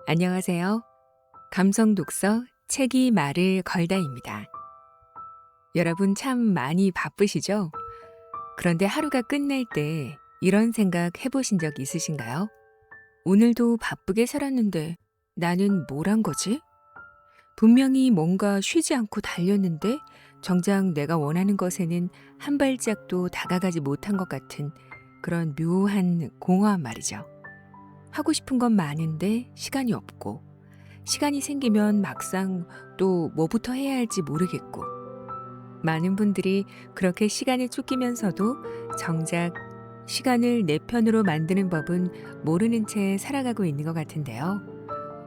안녕하세요. 감성 독서 책이 말을 걸다입니다. 여러분 참 많이 바쁘시죠? 그런데 하루가 끝날 때 이런 생각 해보신 적 있으신가요? 오늘도 바쁘게 살았는데 나는 뭘 한 거지? 분명히 뭔가 쉬지 않고 달렸는데 정작 내가 원하는 것에는 한 발짝도 다가가지 못한 것 같은 그런 묘한 공허한 말이죠. 하고 싶은 건 많은데 시간이 없고 시간이 생기면 막상 또 뭐부터 해야 할지 모르겠고 많은 분들이 그렇게 시간에 쫓기면서도 정작 시간을 내 편으로 만드는 법은 모르는 채 살아가고 있는 것 같은데요.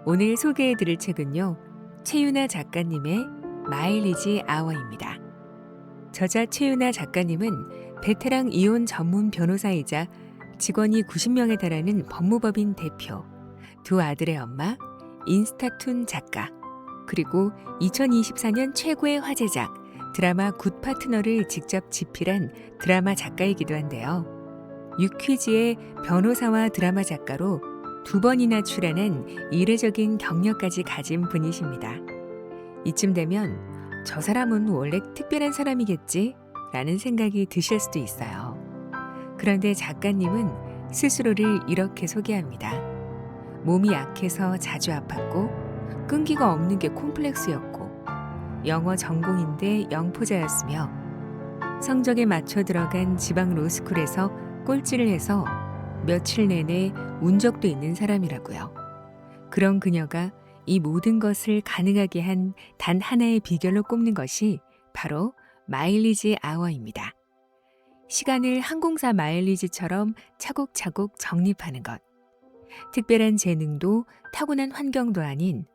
오늘 소개해 드릴 책은요. 최유나 작가님의 마일리지 아워입니다. 저자 최유나 작가님은 베테랑 이혼 전문 변호사이자 직원이 90명에 달하는 법무법인 대표, 두 아들의 엄마, 인스타툰 작가, 그리고 2024년 최고의 화제작 드라마 굿 파트너를 직접 집필한 드라마 작가이기도 한데요. 유퀴즈의 변호사와 드라마 작가로 두 번이나 출연한 이례적인 경력까지 가진 분이십니다. 이쯤 되면 저 사람은 원래 특별한 사람이겠지? 라는 생각이 드실 수도 있어요. 그런데 작가님은 스스로를 이렇게 소개합니다. 몸이 약해서 자주 아팠고 끈기가 없는 게 콤플렉스였고 영어 전공인데 영포자였으며 성적에 맞춰 들어간 지방 로스쿨에서 꼴찌를 해서 며칠 내내 운 적도 있는 사람이라고요. 그런 그녀가 이 모든 것을 가능하게 한 단 하나의 비결로 꼽는 것이 바로 마일리지 아워입니다. 시간을 항공사 마일리지처럼 차곡차곡 적립하는 것. 특별한 재능도 타고난 환경도 아닌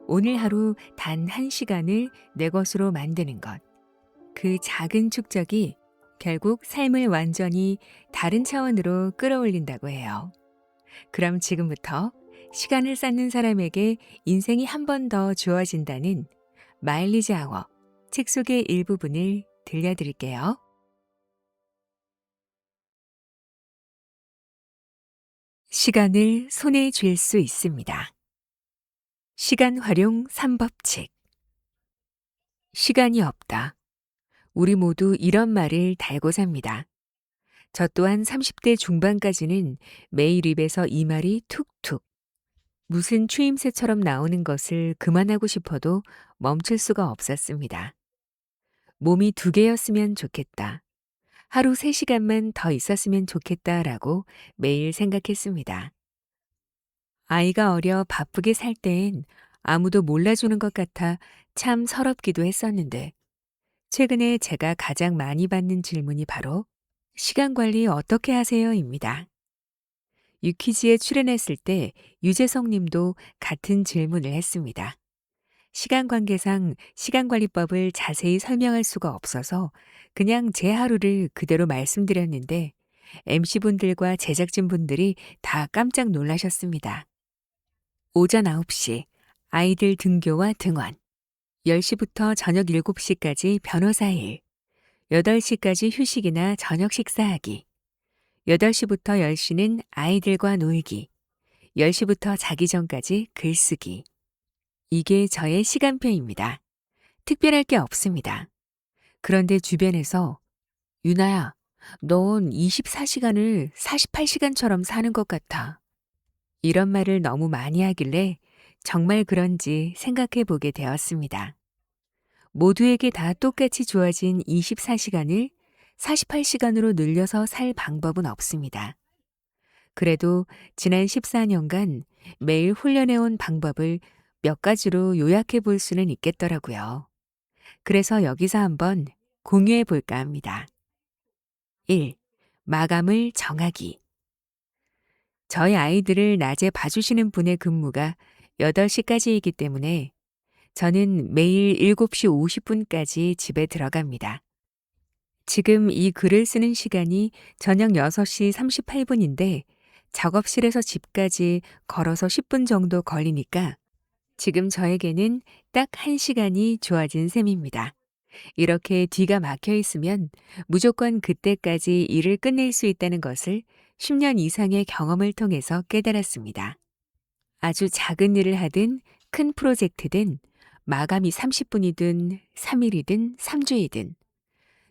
오늘 하루 단 1시간을 내 것으로 만드는 것. 그 작은 축적이 결국 삶을 완전히 다른 차원으로 끌어올린다고 해요. 그럼 지금부터 시간을 쌓는 사람에게 인생이 한 번 더 주어진다는 마일리지 아워 책 속의 일부분을 들려드릴게요. 시간을 손에 쥘 수 있습니다. 시간 활용 3법칙. 시간이 없다. 우리 모두 이런 말을 달고 삽니다. 저 또한 30대 중반까지는 매일 입에서 이 말이 툭툭 무슨 추임새처럼 나오는 것을 그만하고 싶어도 멈출 수가 없었습니다. 몸이 2개였으면 좋겠다. 하루 3시간만 더 있었으면 좋겠다라고 매일 생각했습니다. 아이가 어려 바쁘게 살 땐 아무도 몰라주는 것 같아 참 서럽기도 했었는데 최근에 제가 가장 많이 받는 질문이 바로 시간 관리 어떻게 하세요?입니다. 유퀴즈에 출연했을 때 유재석 님도 같은 질문을 했습니다. 시간 관계상 시간관리법을 자세히 설명할 수가 없어서 그냥 제 하루를 그대로 말씀드렸는데 MC분들과 제작진분들이 다 깜짝 놀라셨습니다. 오전 9시 아이들 등교와 등원, 10시부터 저녁 7시까지 변호사 일, 8시까지 휴식이나 저녁 식사하기, 8시부터 10시는 아이들과 놀기, 10시부터 자기 전까지 글쓰기. 이게 저의 시간표입니다. 특별할 게 없습니다. 그런데 주변에서 유나야, 넌 24시간을 48시간처럼 사는 것 같아. 이런 말을 너무 많이 하길래 정말 그런지 생각해 보게 되었습니다. 모두에게 다 똑같이 주어진 24시간을 48시간으로 늘려서 살 방법은 없습니다. 그래도 지난 14년간 매일 훈련해온 방법을 몇 가지로 요약해 볼 수는 있겠더라고요. 그래서 여기서 한번 공유해 볼까 합니다. 1. 마감을 정하기. 저희 아이들을 낮에 봐주시는 분의 근무가 8시까지이기 때문에 저는 매일 7시 50분까지 집에 들어갑니다. 지금 이 글을 쓰는 시간이 저녁 6시 38분인데 작업실에서 집까지 걸어서 10분 정도 걸리니까 지금 저에게는 딱 1시간이 주어진 셈입니다. 이렇게 뒤가 막혀 있으면 무조건 그때까지 일을 끝낼 수 있다는 것을 10년 이상의 경험을 통해서 깨달았습니다. 아주 작은 일을 하든 큰 프로젝트든 마감이 30분이든 3일이든 3주이든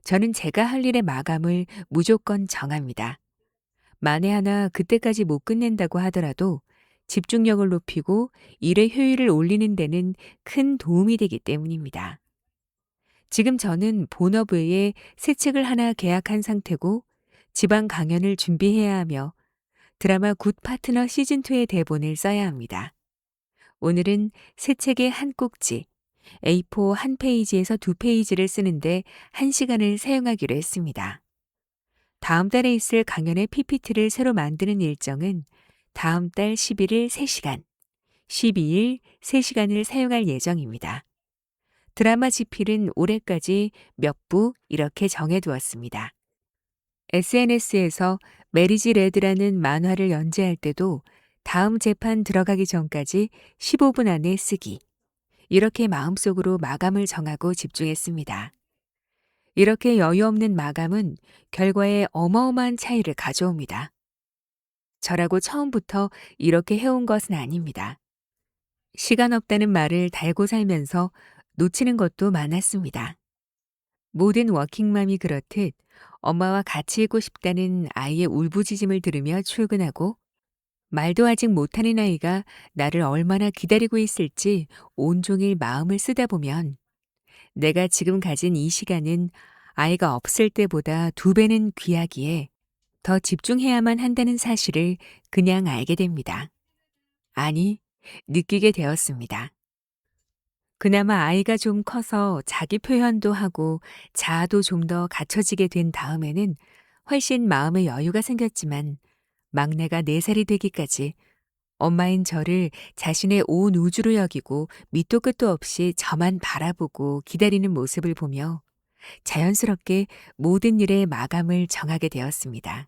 저는 제가 할 일의 마감을 무조건 정합니다. 만에 하나 그때까지 못 끝낸다고 하더라도 집중력을 높이고 일의 효율을 올리는 데는 큰 도움이 되기 때문입니다. 지금 저는 본업 외에 새 책을 하나 계약한 상태고 지방 강연을 준비해야 하며 드라마 굿 파트너 시즌2의 대본을 써야 합니다. 오늘은 새 책의 한 꼭지, A4 한 페이지에서 두 페이지를 쓰는데 1시간을 사용하기로 했습니다. 다음 달에 있을 강연의 PPT를 새로 만드는 일정은 다음 달 11일 3시간, 12일 3시간을 사용할 예정입니다. 드라마 집필은 올해까지 몇 부 이렇게 정해두었습니다. SNS에서 메리지 레드라는 만화를 연재할 때도 다음 재판 들어가기 전까지 15분 안에 쓰기. 이렇게 마음속으로 마감을 정하고 집중했습니다. 이렇게 여유 없는 마감은 결과에 어마어마한 차이를 가져옵니다. 저라고 처음부터 이렇게 해온 것은 아닙니다. 시간 없다는 말을 달고 살면서 놓치는 것도 많았습니다. 모든 워킹맘이 그렇듯 엄마와 같이 있고 싶다는 아이의 울부짖음을 들으며 출근하고 말도 아직 못하는 아이가 나를 얼마나 기다리고 있을지 온종일 마음을 쓰다 보면 내가 지금 가진 이 시간은 아이가 없을 때보다 2배는 귀하기에 더 집중해야만 한다는 사실을 그냥 알게 됩니다. 아니, 느끼게 되었습니다. 그나마 아이가 좀 커서 자기 표현도 하고 자아도 좀 더 갖춰지게 된 다음에는 훨씬 마음의 여유가 생겼지만 막내가 4살이 되기까지 엄마인 저를 자신의 온 우주로 여기고 밑도 끝도 없이 저만 바라보고 기다리는 모습을 보며 자연스럽게 모든 일의 마감을 정하게 되었습니다.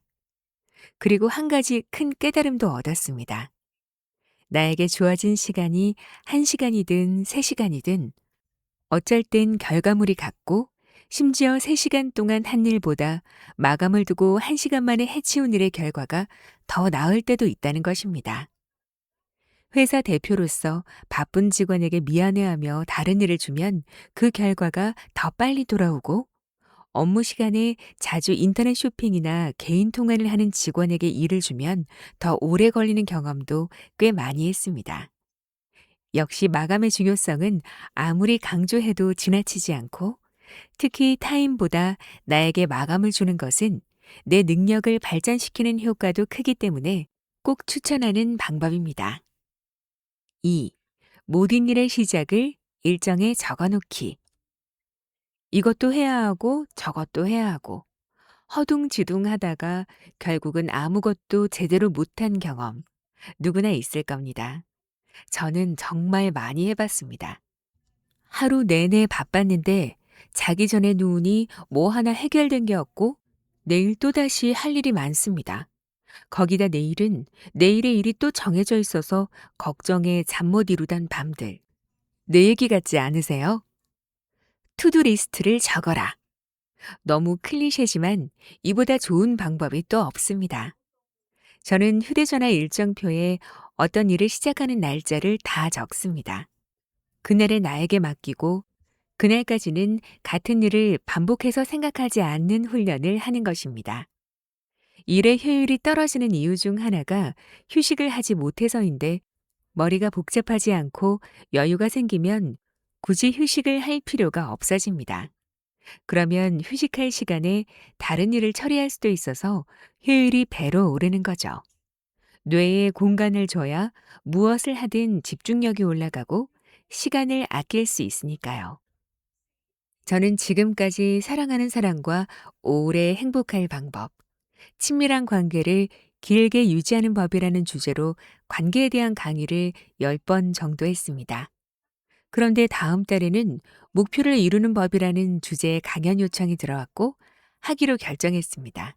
그리고 한 가지 큰 깨달음도 얻었습니다. 나에게 주어진 시간이 1시간이든 3시간이든 어쩔 땐 결과물이 같고 심지어 3시간 동안 한 일보다 마감을 두고 1시간 만에 해치운 일의 결과가 더 나을 때도 있다는 것입니다. 회사 대표로서 바쁜 직원에게 미안해하며 다른 일을 주면 그 결과가 더 빨리 돌아오고 업무 시간에 자주 인터넷 쇼핑이나 개인 통화를 하는 직원에게 일을 주면 더 오래 걸리는 경험도 꽤 많이 했습니다. 역시 마감의 중요성은 아무리 강조해도 지나치지 않고 특히 타인보다 나에게 마감을 주는 것은 내 능력을 발전시키는 효과도 크기 때문에 꼭 추천하는 방법입니다. 2. 모든 일의 시작을 일정에 적어놓기. 이것도 해야 하고 저것도 해야 하고 허둥지둥 하다가 결국은 아무것도 제대로 못한 경험 누구나 있을 겁니다. 저는 정말 많이 해봤습니다. 하루 내내 바빴는데 자기 전에 누우니 뭐 하나 해결된 게 없고 내일 또다시 할 일이 많습니다. 거기다 내일은 내일의 일이 또 정해져 있어서 걱정에 잠 못 이루던 밤들. 내 얘기 같지 않으세요? 투두 리스트를 적어라. 너무 클리셰지만 이보다 좋은 방법이 또 없습니다. 저는 휴대전화 일정표에 어떤 일을 시작하는 날짜를 다 적습니다. 그날에 나에게 맡기고 그날까지는 같은 일을 반복해서 생각하지 않는 훈련을 하는 것입니다. 일의 효율이 떨어지는 이유 중 하나가 휴식을 하지 못해서인데 머리가 복잡하지 않고 여유가 생기면 굳이 휴식을 할 필요가 없어집니다. 그러면 휴식할 시간에 다른 일을 처리할 수도 있어서 효율이 배로 오르는 거죠. 뇌에 공간을 줘야 무엇을 하든 집중력이 올라가고 시간을 아낄 수 있으니까요. 저는 지금까지 사랑하는 사람과 오래 행복할 방법, 친밀한 관계를 길게 유지하는 법이라는 주제로 관계에 대한 강의를 10번 정도 했습니다. 그런데 다음 달에는 목표를 이루는 법이라는 주제의 강연 요청이 들어왔고 하기로 결정했습니다.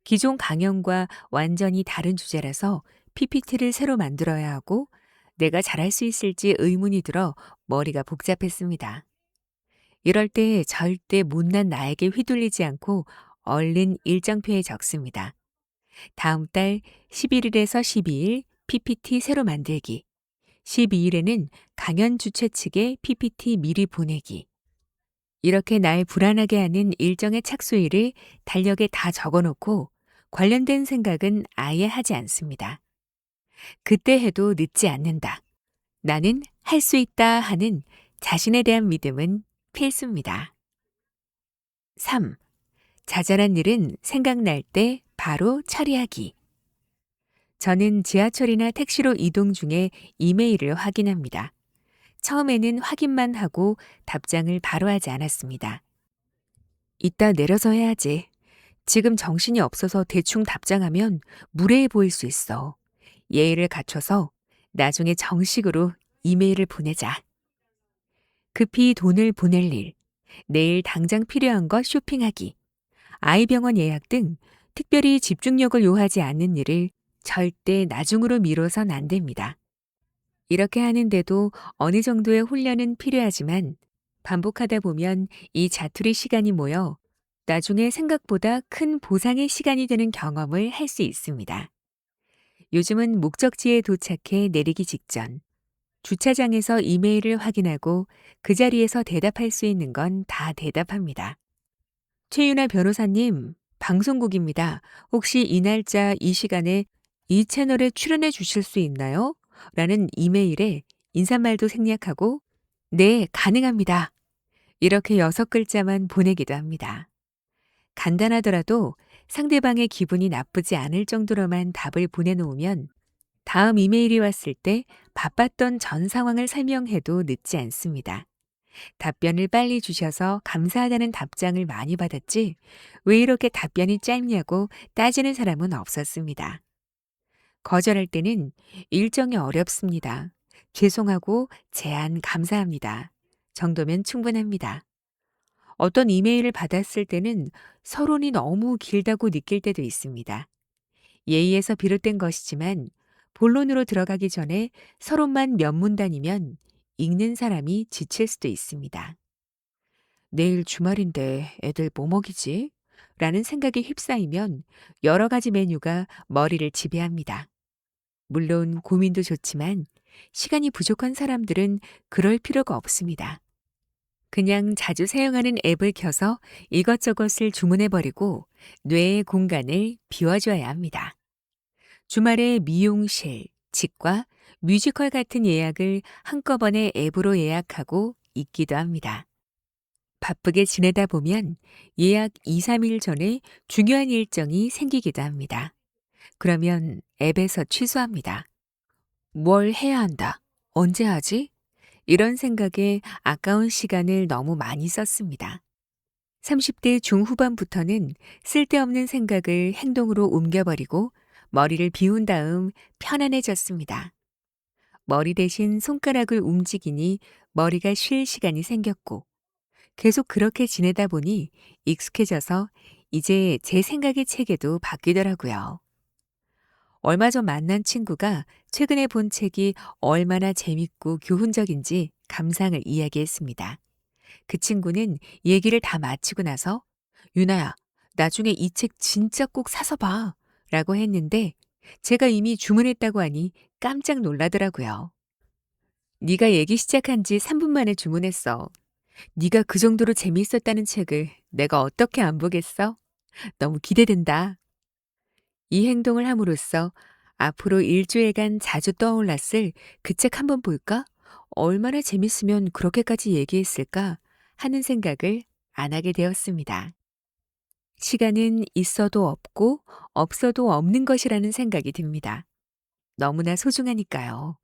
기존 강연과 완전히 다른 주제라서 PPT를 새로 만들어야 하고 내가 잘할 수 있을지 의문이 들어 머리가 복잡했습니다. 이럴 때 절대 못난 나에게 휘둘리지 않고 얼른 일정표에 적습니다. 다음 달 11일에서 12일 PPT 새로 만들기. 12일에는 강연 주최 측에 PPT 미리 보내기. 이렇게 날 불안하게 하는 일정의 착수일을 달력에 다 적어 놓고 관련된 생각은 아예 하지 않습니다. 그때 해도 늦지 않는다. 나는 할 수 있다 하는 자신에 대한 믿음은 필수입니다. 3. 자잘한 일은 생각날 때 바로 처리하기. 저는 지하철이나 택시로 이동 중에 이메일을 확인합니다. 처음에는 확인만 하고 답장을 바로 하지 않았습니다. 이따 내려서 해야지. 지금 정신이 없어서 대충 답장하면 무례해 보일 수 있어. 예의를 갖춰서 나중에 정식으로 이메일을 보내자. 급히 돈을 보낼 일, 내일 당장 필요한 것 쇼핑하기, 아이 병원 예약 등 특별히 집중력을 요하지 않는 일을 절대 나중으로 미뤄선 안 됩니다. 이렇게 하는데도 어느 정도의 훈련은 필요하지만 반복하다 보면 이 자투리 시간이 모여 나중에 생각보다 큰 보상의 시간이 되는 경험을 할 수 있습니다. 요즘은 목적지에 도착해 내리기 직전 주차장에서 이메일을 확인하고 그 자리에서 대답할 수 있는 건 다 대답합니다. 최윤아 변호사님, 방송국입니다. 혹시 이 날짜 이 시간에 이 채널에 출연해 주실 수 있나요? 라는 이메일에 인사말도 생략하고 네, 가능합니다. 이렇게 6글자만 보내기도 합니다. 간단하더라도 상대방의 기분이 나쁘지 않을 정도로만 답을 보내놓으면 다음 이메일이 왔을 때 바빴던 전 상황을 설명해도 늦지 않습니다. 답변을 빨리 주셔서 감사하다는 답장을 많이 받았지 왜 이렇게 답변이 짧냐고 따지는 사람은 없었습니다. 거절할 때는 일정이 어렵습니다. 죄송하고 제안 감사합니다. 정도면 충분합니다. 어떤 이메일을 받았을 때는 서론이 너무 길다고 느낄 때도 있습니다. 예의에서 비롯된 것이지만 본론으로 들어가기 전에 서론만 몇 문단이면 읽는 사람이 지칠 수도 있습니다. 내일 주말인데 애들 뭐 먹이지? 라는 생각에 휩싸이면 여러 가지 메뉴가 머리를 지배합니다. 물론 고민도 좋지만 시간이 부족한 사람들은 그럴 필요가 없습니다. 그냥 자주 사용하는 앱을 켜서 이것저것을 주문해버리고 뇌의 공간을 비워줘야 합니다. 주말에 미용실, 치과, 뮤지컬 같은 예약을 한꺼번에 앱으로 예약하고 있기도 합니다. 바쁘게 지내다 보면 예약 2, 3일 전에 중요한 일정이 생기기도 합니다. 그러면 앱에서 취소합니다. 뭘 해야 한다. 언제 하지? 이런 생각에 아까운 시간을 너무 많이 썼습니다. 30대 중후반부터는 쓸데없는 생각을 행동으로 옮겨버리고 머리를 비운 다음 편안해졌습니다. 머리 대신 손가락을 움직이니 머리가 쉴 시간이 생겼고 계속 그렇게 지내다 보니 익숙해져서 이제 제 생각의 체계도 바뀌더라고요. 얼마 전 만난 친구가 최근에 본 책이 얼마나 재밌고 교훈적인지 감상을 이야기했습니다. 그 친구는 얘기를 다 마치고 나서 유나야, 나중에 이 책 진짜 꼭 사서 봐 라고 했는데 제가 이미 주문했다고 하니 깜짝 놀라더라고요. 네가 얘기 시작한 지 3분 만에 주문했어. 네가 그 정도로 재미있었다는 책을 내가 어떻게 안 보겠어? 너무 기대된다. 이 행동을 함으로써 앞으로 일주일간 자주 떠올랐을 그 책 한번 볼까? 얼마나 재밌으면 그렇게까지 얘기했을까? 하는 생각을 안 하게 되었습니다. 시간은 있어도 없고 없어도 없는 것이라는 생각이 듭니다. 너무나 소중하니까요.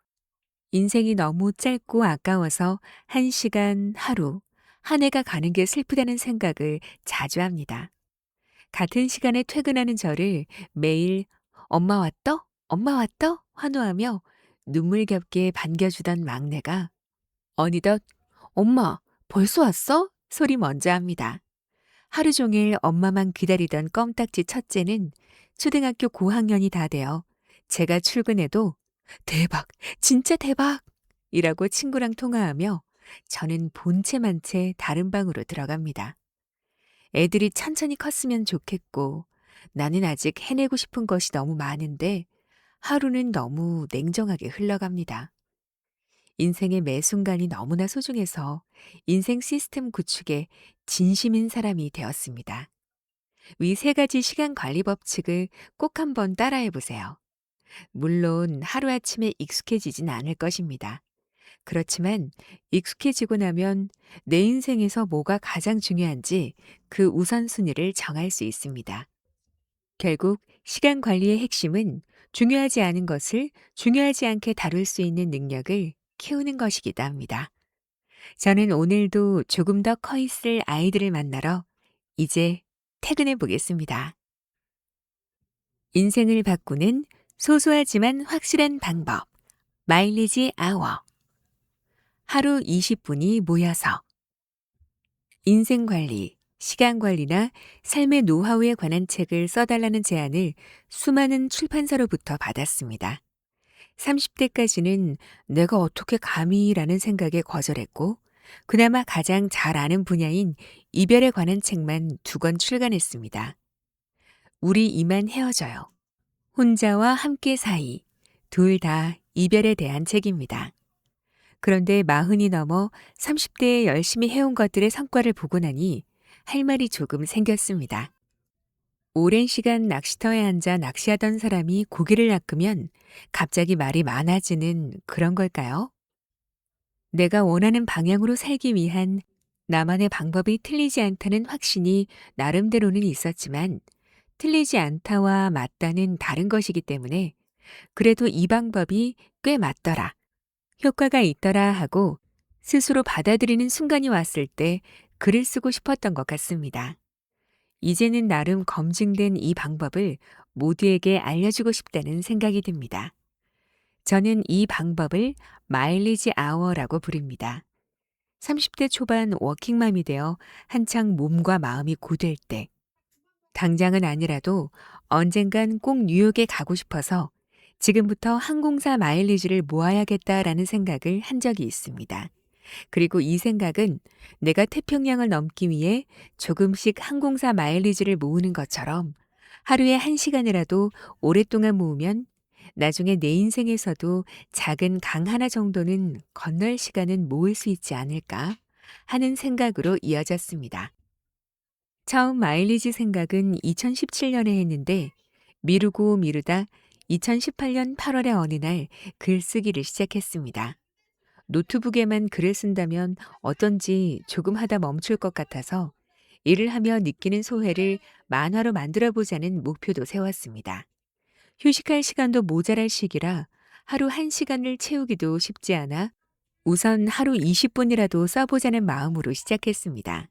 인생이 너무 짧고 아까워서 한 시간, 하루, 한 해가 가는 게 슬프다는 생각을 자주 합니다. 같은 시간에 퇴근하는 저를 매일 엄마 왔더? 엄마 왔더? 환호하며 눈물겹게 반겨주던 막내가 어느덧 엄마 벌써 왔어? 소리 먼저 합니다. 하루 종일 엄마만 기다리던 껌딱지 첫째는 초등학교 고학년이 다 되어 제가 출근해도 대박, 진짜 대박! 이라고 친구랑 통화하며 저는 본체만 채 다른 방으로 들어갑니다. 애들이 천천히 컸으면 좋겠고 나는 아직 해내고 싶은 것이 너무 많은데 하루는 너무 냉정하게 흘러갑니다. 인생의 매 순간이 너무나 소중해서 인생 시스템 구축에 진심인 사람이 되었습니다. 위 세 가지 시간 관리 법칙을 꼭 한번 따라해 보세요. 물론 하루아침에 익숙해지진 않을 것입니다. 그렇지만 익숙해지고 나면 내 인생에서 뭐가 가장 중요한지 그 우선순위를 정할 수 있습니다. 결국 시간 관리의 핵심은 중요하지 않은 것을 중요하지 않게 다룰 수 있는 능력을 키우는 것이기도 합니다. 저는 오늘도 조금 더 커 있을 아이들을 만나러 이제 퇴근해 보겠습니다. 인생을 바꾸는 소소하지만 확실한 방법. 마일리지 아워. 하루 20분이 모여서 인생 관리, 시간 관리나 삶의 노하우에 관한 책을 써달라는 제안을 수많은 출판사로부터 받았습니다. 30대까지는 내가 어떻게 감히라는 생각에 거절했고, 그나마 가장 잘 아는 분야인 이별에 관한 책만 2권 출간했습니다. 우리 이만 헤어져요. 혼자와 함께 사이. 둘 다 이별에 대한 책입니다. 그런데 40이 넘어 30대에 열심히 해온 것들의 성과를 보고 나니 할 말이 조금 생겼습니다. 오랜 시간 낚시터에 앉아 낚시하던 사람이 고기를 낚으면 갑자기 말이 많아지는 그런 걸까요? 내가 원하는 방향으로 살기 위한 나만의 방법이 틀리지 않다는 확신이 나름대로는 있었지만 틀리지 않다와 맞다는 다른 것이기 때문에 그래도 이 방법이 꽤 맞더라, 효과가 있더라 하고 스스로 받아들이는 순간이 왔을 때 글을 쓰고 싶었던 것 같습니다. 이제는 나름 검증된 이 방법을 모두에게 알려주고 싶다는 생각이 듭니다. 저는 이 방법을 마일리지 아워라고 부릅니다. 30대 초반 워킹맘이 되어 한창 몸과 마음이 고될 때, 당장은 아니라도 언젠간 꼭 뉴욕에 가고 싶어서 지금부터 항공사 마일리지를 모아야겠다라는 생각을 한 적이 있습니다. 그리고 이 생각은 내가 태평양을 넘기 위해 조금씩 항공사 마일리지를 모으는 것처럼 하루에 1시간이라도 오랫동안 모으면 나중에 내 인생에서도 작은 강 하나 정도는 건널 시간은 모을 수 있지 않을까 하는 생각으로 이어졌습니다. 처음 마일리지 생각은 2017년에 했는데 미루고 미루다 2018년 8월의 어느 날 글쓰기를 시작했습니다. 노트북에만 글을 쓴다면 어떤지 조금 하다 멈출 것 같아서 일을 하며 느끼는 소회를 만화로 만들어 보자는 목표도 세웠습니다. 휴식할 시간도 모자랄 시기라 하루 1시간을 채우기도 쉽지 않아 우선 하루 20분이라도 써보자는 마음으로 시작했습니다.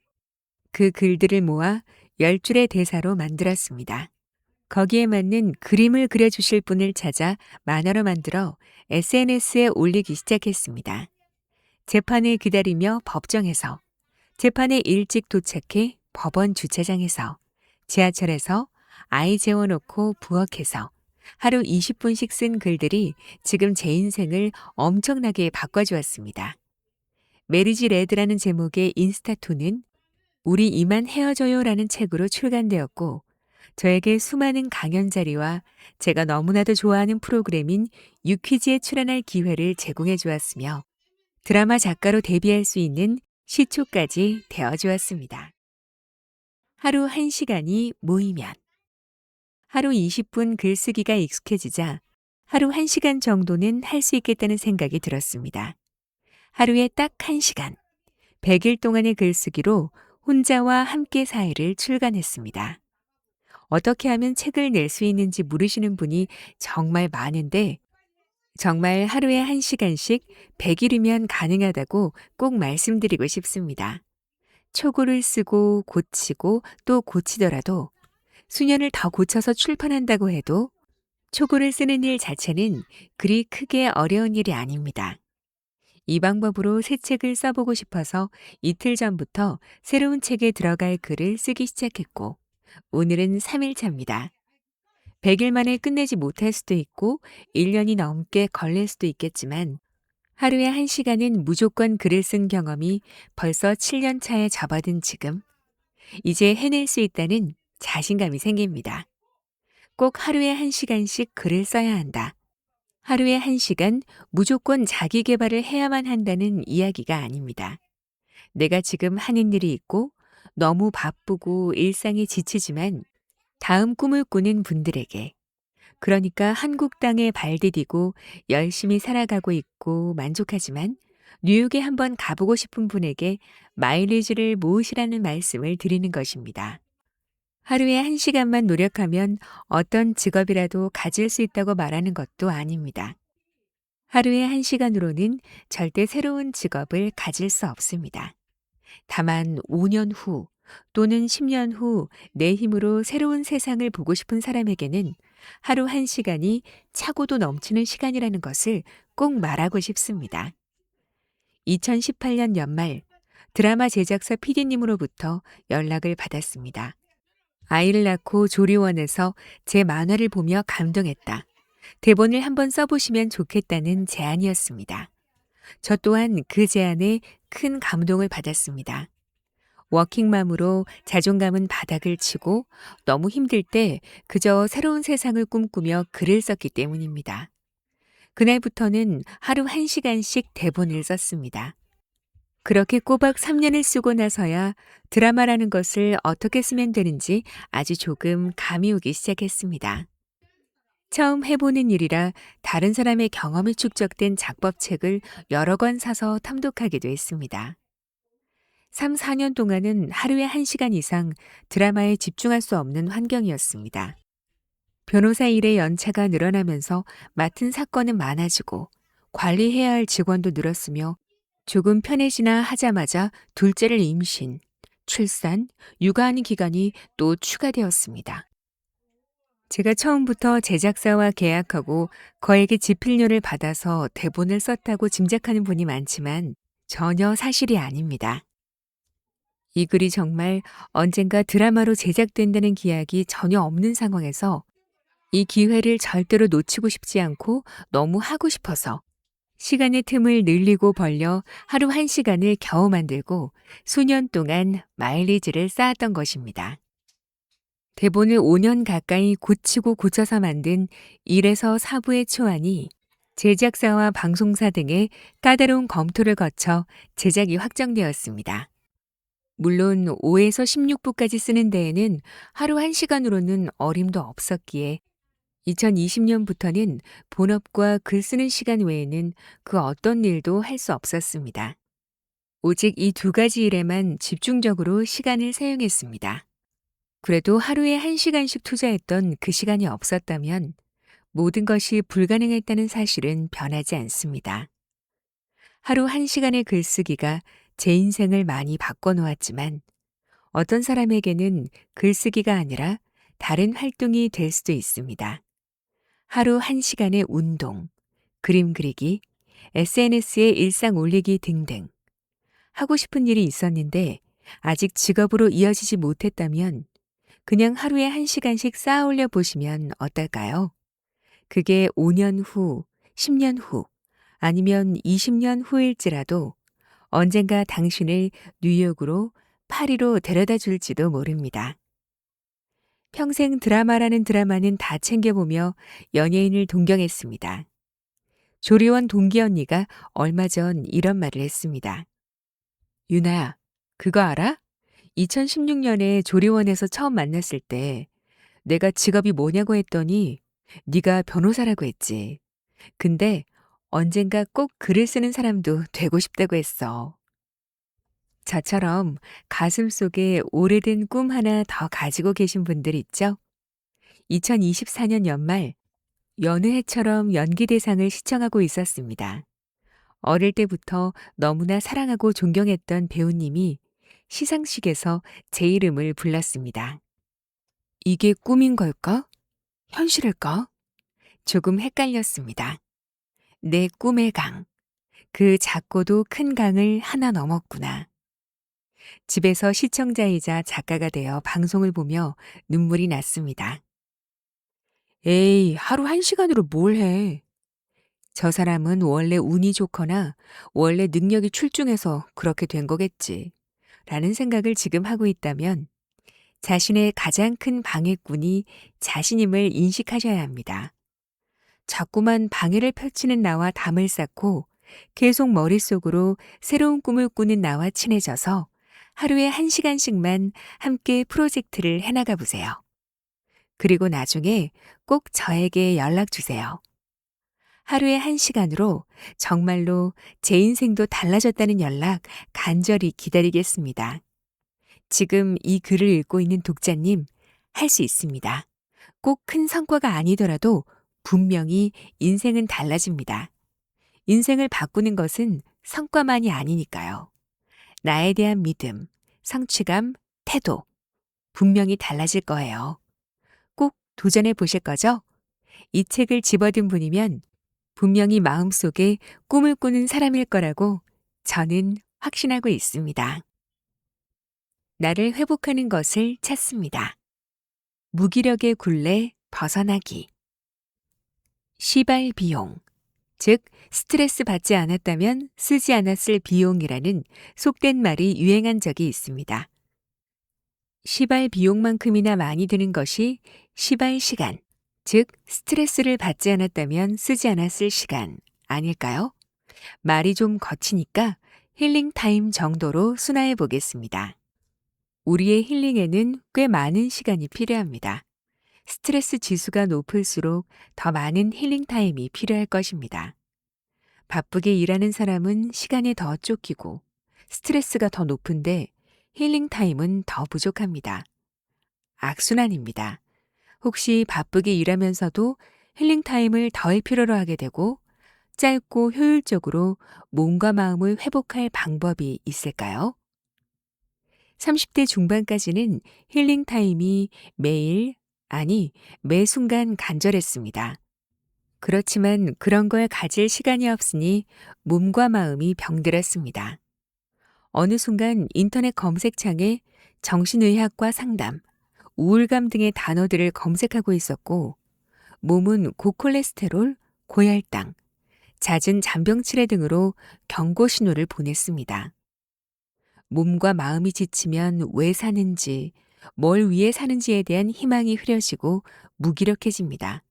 그 글들을 모아 10줄의 대사로 만들었습니다. 거기에 맞는 그림을 그려주실 분을 찾아 만화로 만들어 SNS에 올리기 시작했습니다. 재판을 기다리며 법정에서, 재판에 일찍 도착해 법원 주차장에서, 지하철에서, 아이 재워놓고 부엌에서 하루 20분씩 쓴 글들이 지금 제 인생을 엄청나게 바꿔주었습니다. 메리지 레드라는 제목의 인스타토는 우리 이만 헤어져요라는 책으로 출간되었고, 저에게 수많은 강연 자리와 제가 너무나도 좋아하는 프로그램인 유퀴즈에 출연할 기회를 제공해 주었으며 드라마 작가로 데뷔할 수 있는 시초까지 되어 주었습니다. 하루 1시간이 모이면 하루 20분 글쓰기가 익숙해지자 하루 1시간 정도는 할 수 있겠다는 생각이 들었습니다. 하루에 딱 1시간, 100일 동안의 글쓰기로 혼자와 함께 사이를 출간했습니다. 어떻게 하면 책을 낼 수 있는지 물으시는 분이 정말 많은데 정말 하루에 1시간씩 100일이면 가능하다고 꼭 말씀드리고 싶습니다. 초고를 쓰고 고치고 또 고치더라도 수년을 더 고쳐서 출판한다고 해도 초고를 쓰는 일 자체는 그리 크게 어려운 일이 아닙니다. 이 방법으로 새 책을 써보고 싶어서 이틀 전부터 새로운 책에 들어갈 글을 쓰기 시작했고 오늘은 3일차입니다. 100일 만에 끝내지 못할 수도 있고 1년이 넘게 걸릴 수도 있겠지만 하루에 1시간은 무조건 글을 쓴 경험이 벌써 7년 차에 접어든 지금 이제 해낼 수 있다는 자신감이 생깁니다. 꼭 하루에 1시간씩 글을 써야 한다. 하루에 1시간 무조건 자기 개발을 해야만 한다는 이야기가 아닙니다. 내가 지금 하는 일이 있고 너무 바쁘고 일상에 지치지만 다음 꿈을 꾸는 분들에게, 그러니까 한국 땅에 발 디디고 열심히 살아가고 있고 만족하지만 뉴욕에 한번 가보고 싶은 분에게 마일리지를 모으시라는 말씀을 드리는 것입니다. 하루에 1시간만 노력하면 어떤 직업이라도 가질 수 있다고 말하는 것도 아닙니다. 하루에 1시간으로는 절대 새로운 직업을 가질 수 없습니다. 다만 5년 후 또는 10년 후 내 힘으로 새로운 세상을 보고 싶은 사람에게는 하루 1시간이 차고도 넘치는 시간이라는 것을 꼭 말하고 싶습니다. 2018년 연말 드라마 제작사 PD님으로부터 연락을 받았습니다. 아이를 낳고 조리원에서 제 만화를 보며 감동했다. 대본을 한번 써보시면 좋겠다는 제안이었습니다. 저 또한 그 제안에 큰 감동을 받았습니다. 워킹맘으로 자존감은 바닥을 치고 너무 힘들 때 그저 새로운 세상을 꿈꾸며 글을 썼기 때문입니다. 그날부터는 하루 1시간씩 대본을 썼습니다. 그렇게 꼬박 3년을 쓰고 나서야 드라마라는 것을 어떻게 쓰면 되는지 아주 조금 감이 오기 시작했습니다. 처음 해보는 일이라 다른 사람의 경험이 축적된 작법책을 여러 권 사서 탐독하기도 했습니다. 3, 4년 동안은 하루에 1시간 이상 드라마에 집중할 수 없는 환경이었습니다. 변호사 일의 연차가 늘어나면서 맡은 사건은 많아지고 관리해야 할 직원도 늘었으며 조금 편해지나 하자마자 둘째를 임신, 출산, 육아하는 기간이 또 추가되었습니다. 제가 처음부터 제작사와 계약하고 거액의 지필료를 받아서 대본을 썼다고 짐작하는 분이 많지만 전혀 사실이 아닙니다. 이 글이 정말 언젠가 드라마로 제작된다는 기약이 전혀 없는 상황에서 이 기회를 절대로 놓치고 싶지 않고 너무 하고 싶어서 시간의 틈을 늘리고 벌려 하루 1시간을 겨우 만들고 수년 동안 마일리지를 쌓았던 것입니다. 대본을 5년 가까이 고치고 고쳐서 만든 1에서 4부의 초안이 제작사와 방송사 등의 까다로운 검토를 거쳐 제작이 확정되었습니다. 물론 5에서 16부까지 쓰는 데에는 하루 1시간으로는 어림도 없었기에 2020년부터는 본업과 글 쓰는 시간 외에는 그 어떤 일도 할 수 없었습니다. 오직 이 2가지 일에만 집중적으로 시간을 사용했습니다. 그래도 하루에 1시간씩 투자했던 그 시간이 없었다면 모든 것이 불가능했다는 사실은 변하지 않습니다. 하루 1시간의 글쓰기가 제 인생을 많이 바꿔놓았지만 어떤 사람에게는 글쓰기가 아니라 다른 활동이 될 수도 있습니다. 하루 1시간의 운동, 그림 그리기, SNS에 일상 올리기 등등. 하고 싶은 일이 있었는데 아직 직업으로 이어지지 못했다면 그냥 하루에 1시간씩 쌓아 올려 보시면 어떨까요? 그게 5년 후, 10년 후, 아니면 20년 후일지라도 언젠가 당신을 뉴욕으로 파리로 데려다 줄지도 모릅니다. 평생 드라마라는 드라마는 다 챙겨보며 연예인을 동경했습니다. 조리원 동기 언니가 얼마 전 이런 말을 했습니다. 유나야, 그거 알아? 2016년에 조리원에서 처음 만났을 때 내가 직업이 뭐냐고 했더니 네가 변호사라고 했지. 근데 언젠가 꼭 글을 쓰는 사람도 되고 싶다고 했어. 저처럼 가슴 속에 오래된 꿈 하나 더 가지고 계신 분들 있죠? 2024년 연말 여느 해처럼 연기대상을 시청하고 있었습니다. 어릴 때부터 너무나 사랑하고 존경했던 배우님이 시상식에서 제 이름을 불렀습니다. 이게 꿈인 걸까? 현실일까? 조금 헷갈렸습니다. 내 꿈의 강, 그 작고도 큰 강을 하나 넘었구나. 집에서 시청자이자 작가가 되어 방송을 보며 눈물이 났습니다. 에이, 하루 1시간으로 뭘 해? 저 사람은 원래 운이 좋거나 원래 능력이 출중해서 그렇게 된 거겠지. 라는 생각을 지금 하고 있다면 자신의 가장 큰 방해꾼이 자신임을 인식하셔야 합니다. 자꾸만 방해를 펼치는 나와 담을 쌓고 계속 머릿속으로 새로운 꿈을 꾸는 나와 친해져서 하루에 1시간씩만 함께 프로젝트를 해나가 보세요. 그리고 나중에 꼭 저에게 연락 주세요. 하루에 1시간으로 정말로 제 인생도 달라졌다는 연락 간절히 기다리겠습니다. 지금 이 글을 읽고 있는 독자님, 할 수 있습니다. 꼭 큰 성과가 아니더라도 분명히 인생은 달라집니다. 인생을 바꾸는 것은 성과만이 아니니까요. 나에 대한 믿음, 성취감, 태도, 분명히 달라질 거예요. 꼭 도전해 보실 거죠? 이 책을 집어든 분이면 분명히 마음속에 꿈을 꾸는 사람일 거라고 저는 확신하고 있습니다. 나를 회복하는 것을 찾습니다. 무기력의 굴레 벗어나기. 시발 비용, 즉 스트레스 받지 않았다면 쓰지 않았을 비용이라는 속된 말이 유행한 적이 있습니다. 시발 비용만큼이나 많이 드는 것이 시발 시간, 즉 스트레스를 받지 않았다면 쓰지 않았을 시간 아닐까요? 말이 좀 거치니까 힐링 타임 정도로 순화해 보겠습니다. 우리의 힐링에는 꽤 많은 시간이 필요합니다. 스트레스 지수가 높을수록 더 많은 힐링 타임이 필요할 것입니다. 바쁘게 일하는 사람은 시간에 더 쫓기고 스트레스가 더 높은데 힐링 타임은 더 부족합니다. 악순환입니다. 혹시 바쁘게 일하면서도 힐링 타임을 덜 필요로 하게 되고 짧고 효율적으로 몸과 마음을 회복할 방법이 있을까요? 30대 중반까지는 힐링 타임이 매일, 아니, 매 순간 간절했습니다. 그렇지만 그런 걸 가질 시간이 없으니 몸과 마음이 병들었습니다. 어느 순간 인터넷 검색창에 정신의학과 상담, 우울감 등의 단어들을 검색하고 있었고, 몸은 고콜레스테롤, 고혈당, 잦은 잔병 치레 등으로 경고 신호를 보냈습니다. 몸과 마음이 지치면 왜 사는지, 뭘 위해 사는지에 대한 희망이 흐려지고 무기력해집니다.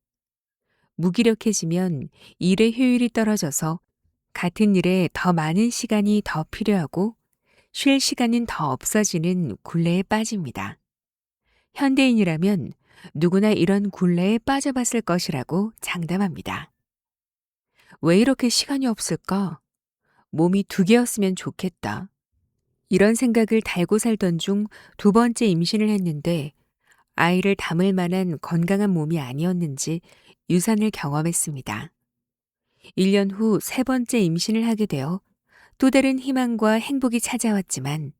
무기력해지면 일의 효율이 떨어져서 같은 일에 더 많은 시간이 더 필요하고 쉴 시간은 더 없어지는 굴레에 빠집니다. 현대인이라면 누구나 이런 굴레에 빠져봤을 것이라고 장담합니다. 왜 이렇게 시간이 없을까? 몸이 2개였으면 좋겠다. 이런 생각을 달고 살던 중 2번째 임신을 했는데 아이를 담을 만한 건강한 몸이 아니었는지 유산을 경험했습니다. 1년 후 3번째 임신을 하게 되어 또 다른 희망과 행복이 찾아왔지만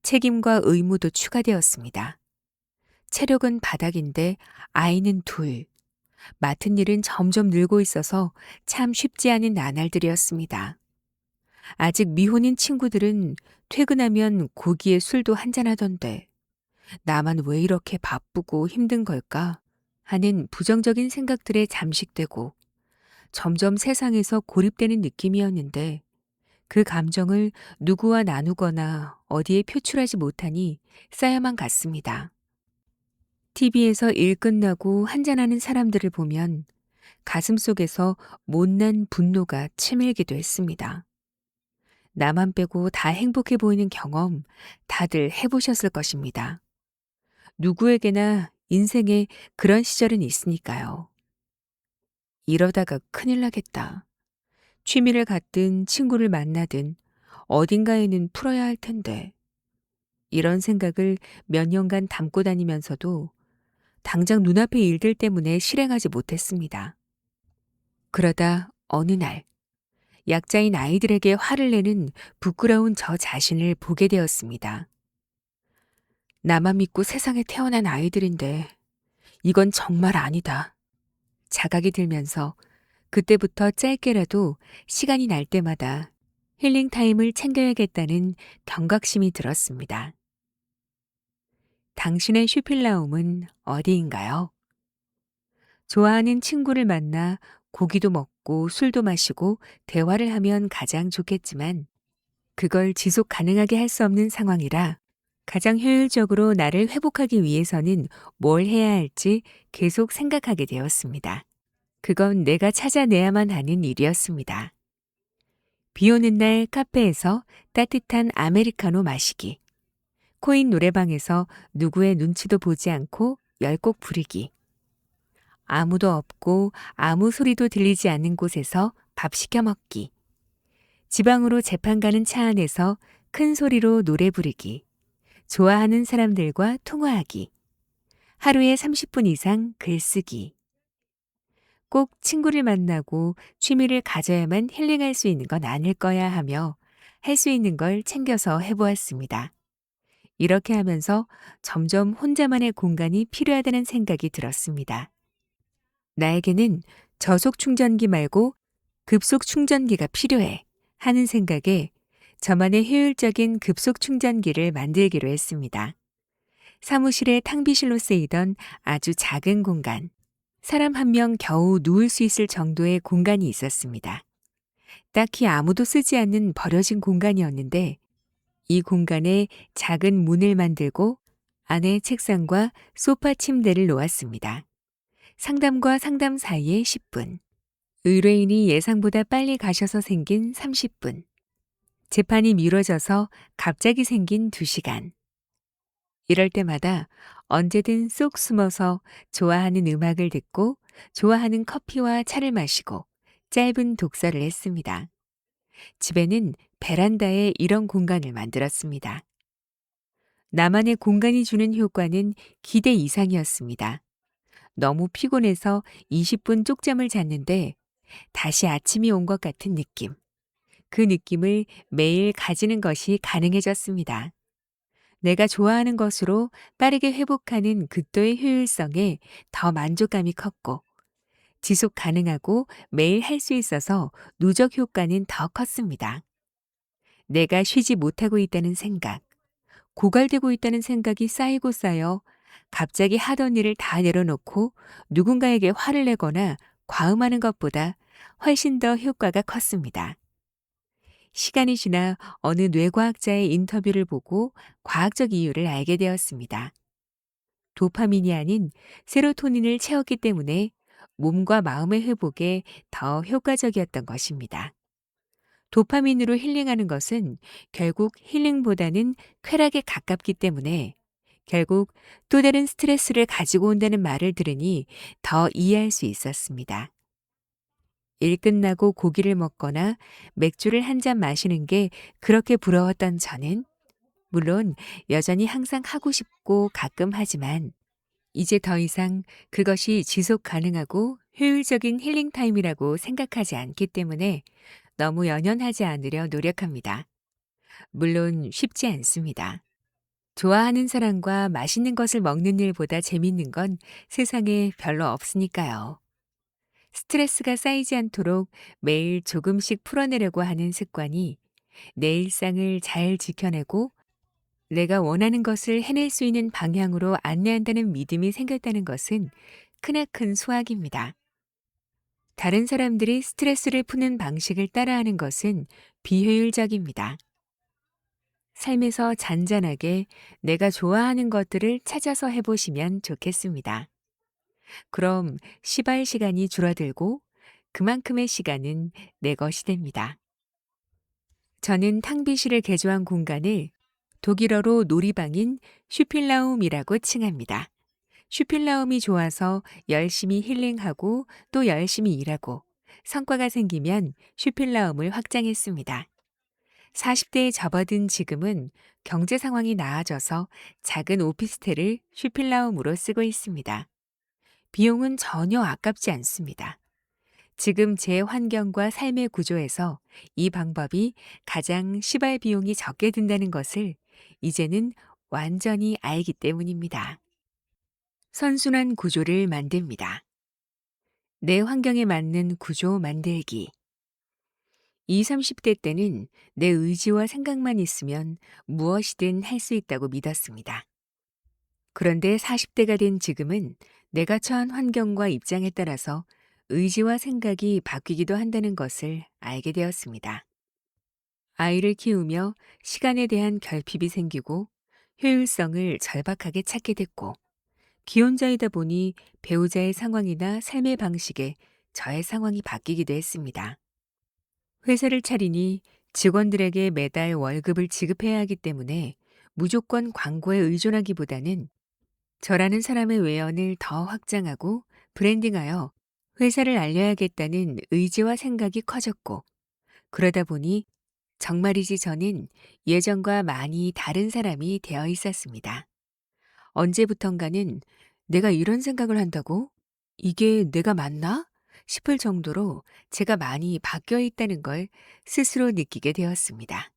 책임과 의무도 추가되었습니다. 체력은 바닥인데 아이는 2. 맡은 일은 점점 늘고 있어서 참 쉽지 않은 나날들이었습니다. 아직 미혼인 친구들은 퇴근하면 고기에 술도 한잔하던데 나만 왜 이렇게 바쁘고 힘든 걸까 하는 부정적인 생각들에 잠식되고 점점 세상에서 고립되는 느낌이었는데 그 감정을 누구와 나누거나 어디에 표출하지 못하니 쌓여만 갔습니다. TV에서 일 끝나고 한잔하는 사람들을 보면 가슴속에서 못난 분노가 치밀기도 했습니다. 나만 빼고 다 행복해 보이는 경험 다들 해보셨을 것입니다. 누구에게나 인생에 그런 시절은 있으니까요. 이러다가 큰일 나겠다. 취미를 갖든 친구를 만나든 어딘가에는 풀어야 할 텐데. 이런 생각을 몇 년간 담고 다니면서도 당장 눈앞의 일들 때문에 실행하지 못했습니다. 그러다 어느 날 약자인 아이들에게 화를 내는 부끄러운 저 자신을 보게 되었습니다. 나만 믿고 세상에 태어난 아이들인데 이건 정말 아니다. 자각이 들면서 그때부터 짧게라도 시간이 날 때마다 힐링 타임을 챙겨야겠다는 경각심이 들었습니다. 당신의 슈필라움은 어디인가요? 좋아하는 친구를 만나 고기도 먹고 술도 마시고 대화를 하면 가장 좋겠지만 그걸 지속 가능하게 할 수 없는 상황이라 가장 효율적으로 나를 회복하기 위해서는 뭘 해야 할지 계속 생각하게 되었습니다. 그건 내가 찾아내야만 하는 일이었습니다. 비 오는 날 카페에서 따뜻한 아메리카노 마시기. 코인 노래방에서 누구의 눈치도 보지 않고 10곡 부르기. 아무도 없고 아무 소리도 들리지 않는 곳에서 밥 시켜 먹기. 지방으로 재판 가는 차 안에서 큰 소리로 노래 부르기. 좋아하는 사람들과 통화하기. 하루에 30분 이상 글쓰기. 꼭 친구를 만나고 취미를 가져야만 힐링할 수 있는 건 아닐 거야 하며 할 수 있는 걸 챙겨서 해보았습니다. 이렇게 하면서 점점 혼자만의 공간이 필요하다는 생각이 들었습니다. 나에게는 저속 충전기 말고 급속 충전기가 필요해 하는 생각에 저만의 효율적인 급속 충전기를 만들기로 했습니다. 사무실의 탕비실로 쓰이던 아주 작은 공간, 사람 한 명 겨우 누울 수 있을 정도의 공간이 있었습니다. 딱히 아무도 쓰지 않는 버려진 공간이었는데 이 공간에 작은 문을 만들고 안에 책상과 소파 침대를 놓았습니다. 상담과 상담 사이에 10분, 의뢰인이 예상보다 빨리 가셔서 생긴 30분, 재판이 미뤄져서 갑자기 생긴 2시간. 이럴 때마다 언제든 쏙 숨어서 좋아하는 음악을 듣고 좋아하는 커피와 차를 마시고 짧은 독서를 했습니다. 집에는 베란다에 이런 공간을 만들었습니다. 나만의 공간이 주는 효과는 기대 이상이었습니다. 너무 피곤해서 20분 쪽잠을 잤는데 다시 아침이 온 것 같은 느낌. 그 느낌을 매일 가지는 것이 가능해졌습니다. 내가 좋아하는 것으로 빠르게 회복하는 극도의 효율성에 더 만족감이 컸고 지속 가능하고 매일 할 수 있어서 누적 효과는 더 컸습니다. 내가 쉬지 못하고 있다는 생각, 고갈되고 있다는 생각이 쌓이고 쌓여 갑자기 하던 일을 다 내려놓고 누군가에게 화를 내거나 과음하는 것보다 훨씬 더 효과가 컸습니다. 시간이 지나 어느 뇌과학자의 인터뷰를 보고 과학적 이유를 알게 되었습니다. 도파민이 아닌 세로토닌을 채웠기 때문에 몸과 마음의 회복에 더 효과적이었던 것입니다. 도파민으로 힐링하는 것은 결국 힐링보다는 쾌락에 가깝기 때문에 결국 또 다른 스트레스를 가지고 온다는 말을 들으니 더 이해할 수 있었습니다. 일 끝나고 고기를 먹거나 맥주를 한 잔 마시는 게 그렇게 부러웠던 저는 물론 여전히 항상 하고 싶고 가끔 하지만 이제 더 이상 그것이 지속 가능하고 효율적인 힐링 타임이라고 생각하지 않기 때문에 너무 연연하지 않으려 노력합니다. 물론 쉽지 않습니다. 좋아하는 사람과 맛있는 것을 먹는 일보다 재밌는 건 세상에 별로 없으니까요. 스트레스가 쌓이지 않도록 매일 조금씩 풀어내려고 하는 습관이 내 일상을 잘 지켜내고 내가 원하는 것을 해낼 수 있는 방향으로 안내한다는 믿음이 생겼다는 것은 크나큰 수확입니다. 다른 사람들이 스트레스를 푸는 방식을 따라하는 것은 비효율적입니다. 삶에서 잔잔하게 내가 좋아하는 것들을 찾아서 해보시면 좋겠습니다. 그럼 시발 시간이 줄어들고 그만큼의 시간은 내 것이 됩니다. 저는 탕비실을 개조한 공간을 독일어로 놀이방인 슈필라움이라고 칭합니다. 슈필라움이 좋아서 열심히 힐링하고 또 열심히 일하고 성과가 생기면 슈필라움을 확장했습니다. 40대에 접어든 지금은 경제 상황이 나아져서 작은 오피스텔을 슈필라움으로 쓰고 있습니다. 비용은 전혀 아깝지 않습니다. 지금 제 환경과 삶의 구조에서 이 방법이 가장 시발 비용이 적게 든다는 것을 이제는 완전히 알기 때문입니다. 선순환 구조를 만듭니다. 내 환경에 맞는 구조 만들기. 20, 30대 때는 내 의지와 생각만 있으면 무엇이든 할 수 있다고 믿었습니다. 그런데 40대가 된 지금은 내가 처한 환경과 입장에 따라서 의지와 생각이 바뀌기도 한다는 것을 알게 되었습니다. 아이를 키우며 시간에 대한 결핍이 생기고 효율성을 절박하게 찾게 됐고 기혼자이다 보니 배우자의 상황이나 삶의 방식에 저의 상황이 바뀌기도 했습니다. 회사를 차리니 직원들에게 매달 월급을 지급해야 하기 때문에 무조건 광고에 의존하기보다는 저라는 사람의 외연을 더 확장하고 브랜딩하여 회사를 알려야겠다는 의지와 생각이 커졌고, 그러다 보니 정말이지 저는 예전과 많이 다른 사람이 되어 있었습니다. 언제부턴가는 내가 이런 생각을 한다고? 이게 내가 맞나? 싶을 정도로 제가 많이 바뀌어 있다는 걸 스스로 느끼게 되었습니다.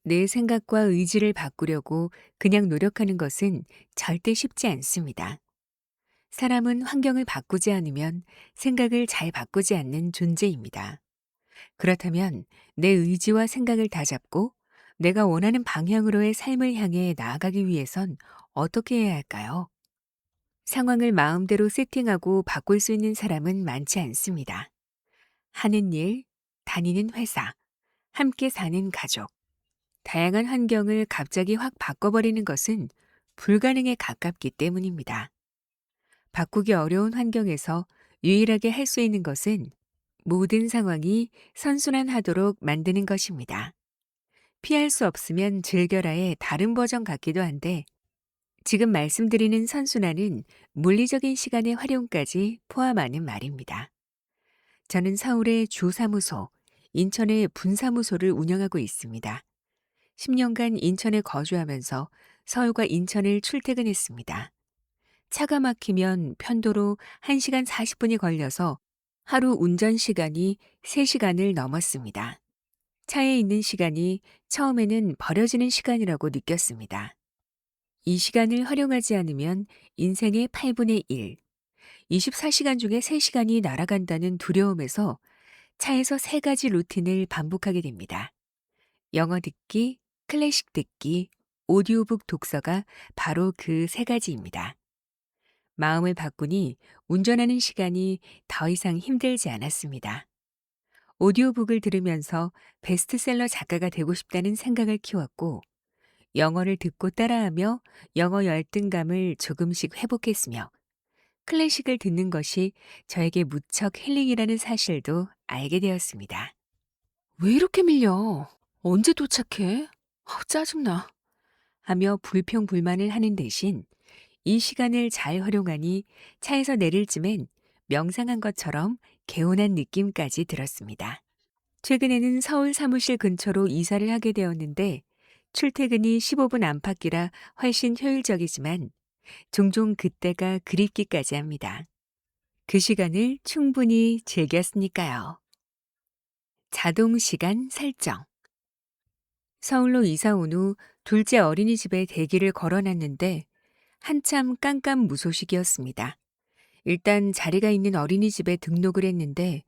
내 생각과 의지를 바꾸려고 그냥 노력하는 것은 절대 쉽지 않습니다. 사람은 환경을 바꾸지 않으면 생각을 잘 바꾸지 않는 존재입니다. 그렇다면 내 의지와 생각을 다잡고 내가 원하는 방향으로의 삶을 향해 나아가기 위해선 어떻게 해야 할까요? 상황을 마음대로 세팅하고 바꿀 수 있는 사람은 많지 않습니다. 하는 일, 다니는 회사, 함께 사는 가족, 다양한 환경을 갑자기 확 바꿔버리는 것은 불가능에 가깝기 때문입니다. 바꾸기 어려운 환경에서 유일하게 할 수 있는 것은 모든 상황이 선순환하도록 만드는 것입니다. 피할 수 없으면 즐겨라의 다른 버전 같기도 한데, 지금 말씀드리는 선순환은 물리적인 시간의 활용까지 포함하는 말입니다. 저는 서울의 주사무소, 인천의 분사무소를 운영하고 있습니다. 10년간 인천에 거주하면서 서울과 인천을 출퇴근했습니다. 차가 막히면 편도로 1시간 40분이 걸려서 하루 운전 시간이 3시간을 넘었습니다. 차에 있는 시간이 처음에는 버려지는 시간이라고 느꼈습니다. 이 시간을 활용하지 않으면 인생의 8분의 1, 24시간 중에 3시간이 날아간다는 두려움에서 차에서 3가지 루틴을 반복하게 됩니다. 영어 듣기, 클래식 듣기, 오디오북 독서가 바로 그 3가지입니다. 마음을 바꾸니 운전하는 시간이 더 이상 힘들지 않았습니다. 오디오북을 들으면서 베스트셀러 작가가 되고 싶다는 생각을 키웠고, 영어를 듣고 따라하며 영어 열등감을 조금씩 회복했으며, 클래식을 듣는 것이 저에게 무척 힐링이라는 사실도 알게 되었습니다. 왜 이렇게 밀려? 언제 도착해? 짜증나. 하며 불평불만을 하는 대신 이 시간을 잘 활용하니 차에서 내릴 쯤엔 명상한 것처럼 개운한 느낌까지 들었습니다. 최근에는 서울 사무실 근처로 이사를 하게 되었는데 출퇴근이 15분 안팎이라 훨씬 효율적이지만 종종 그때가 그립기까지 합니다. 그 시간을 충분히 즐겼으니까요. 자동 시간 설정. 서울로 이사 온 후 둘째 어린이집에 대기를 걸어놨는데 한참 깜깜무소식이었습니다. 일단 자리가 있는 어린이집에 등록을 했는데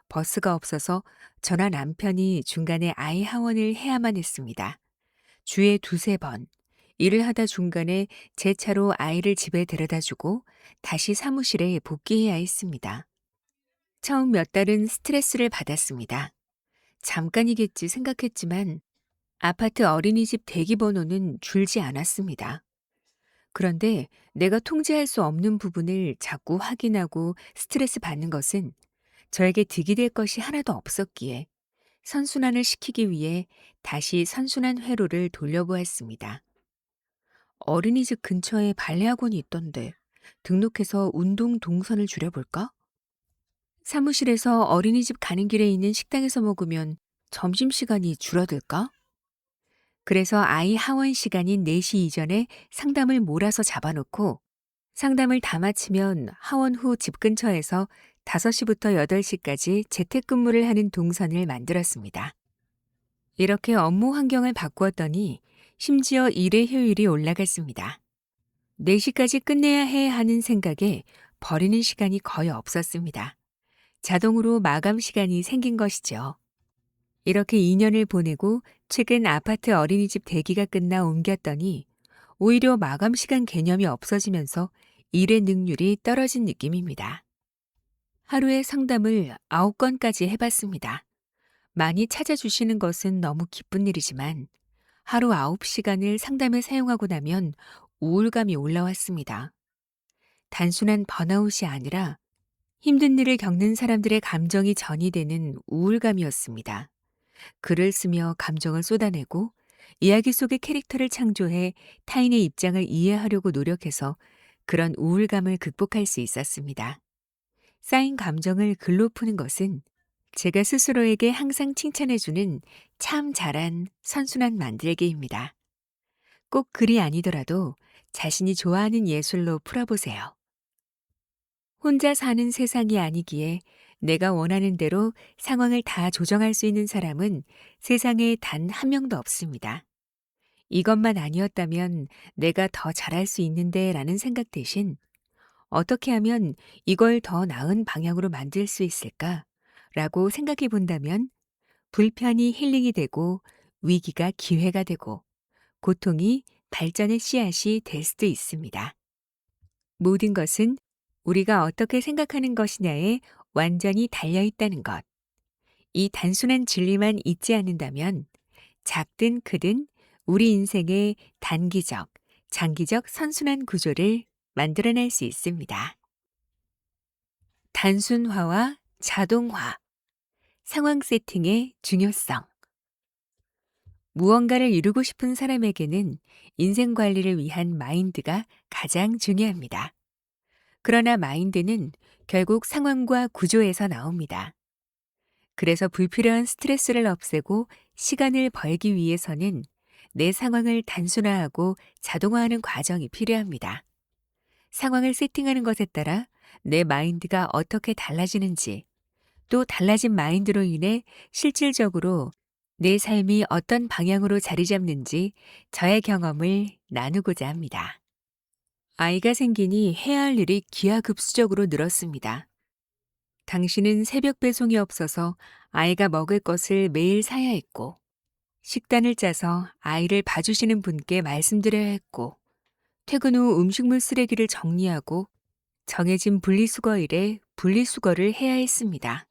버스가 없어서 저나 남편이 중간에 아이 하원을 해야만 했습니다. 주에 2~3번. 일을 하다 중간에 제 차로 아이를 집에 데려다주고 다시 사무실에 복귀해야 했습니다. 처음 몇 달은 스트레스를 받았습니다. 잠깐이겠지 생각했지만 아파트 어린이집 대기번호는 줄지 않았습니다. 그런데 내가 통제할 수 없는 부분을 자꾸 확인하고 스트레스 받는 것은 저에게 득이 될 것이 하나도 없었기에 선순환을 시키기 위해 다시 선순환 회로를 돌려보았습니다. 어린이집 근처에 발레 학원이 있던데 등록해서 운동 동선을 줄여볼까? 사무실에서 어린이집 가는 길에 있는 식당에서 먹으면 점심시간이 줄어들까? 그래서 아이 하원 시간인 4시 이전에 상담을 몰아서 잡아놓고 상담을 다 마치면 하원 후 집 근처에서 5시부터 8시까지 재택근무를 하는 동선을 만들었습니다. 이렇게 업무 환경을 바꾸었더니 심지어 일의 효율이 올라갔습니다. 4시까지 끝내야 해 하는 생각에 버리는 시간이 거의 없었습니다. 자동으로 마감 시간이 생긴 것이죠. 이렇게 2년을 보내고 최근 아파트 어린이집 대기가 끝나 옮겼더니 오히려 마감 시간 개념이 없어지면서 일의 능률이 떨어진 느낌입니다. 하루에 상담을 9건까지 해봤습니다. 많이 찾아주시는 것은 너무 기쁜 일이지만 하루 9시간을 상담에 사용하고 나면 우울감이 올라왔습니다. 단순한 번아웃이 아니라 힘든 일을 겪는 사람들의 감정이 전이되는 우울감이었습니다. 글을 쓰며 감정을 쏟아내고 이야기 속의 캐릭터를 창조해 타인의 입장을 이해하려고 노력해서 그런 우울감을 극복할 수 있었습니다. 쌓인 감정을 글로 푸는 것은 제가 스스로에게 항상 칭찬해주는 참 잘한 선순환 만들기입니다. 꼭 글이 아니더라도 자신이 좋아하는 예술로 풀어보세요. 혼자 사는 세상이 아니기에 내가 원하는 대로 상황을 다 조정할 수 있는 사람은 세상에 단 한 명도 없습니다. 이것만 아니었다면 내가 더 잘할 수 있는데 라는 생각 대신 어떻게 하면 이걸 더 나은 방향으로 만들 수 있을까? 라고 생각해 본다면 불편이 힐링이 되고 위기가 기회가 되고 고통이 발전의 씨앗이 될 수도 있습니다. 모든 것은 우리가 어떻게 생각하는 것이냐에 완전히 달려 있다는 것. 이 단순한 진리만 잊지 않는다면 작든 크든 우리 인생의 단기적, 장기적 선순환 구조를 만들어낼 수 있습니다. 단순화와 자동화, 상황 세팅의 중요성. 무언가를 이루고 싶은 사람에게는 인생 관리를 위한 마인드가 가장 중요합니다. 그러나 마인드는 결국 상황과 구조에서 나옵니다. 그래서 불필요한 스트레스를 없애고 시간을 벌기 위해서는 내 상황을 단순화하고 자동화하는 과정이 필요합니다. 상황을 세팅하는 것에 따라 내 마인드가 어떻게 달라지는지, 또 달라진 마인드로 인해 실질적으로 내 삶이 어떤 방향으로 자리 잡는지 저의 경험을 나누고자 합니다. 아이가 생기니 해야 할 일이 기하급수적으로 늘었습니다. 당신은 새벽 배송이 없어서 아이가 먹을 것을 매일 사야 했고, 식단을 짜서 아이를 봐주시는 분께 말씀드려야 했고, 퇴근 후 음식물 쓰레기를 정리하고 정해진 분리수거일에 분리수거를 해야 했습니다.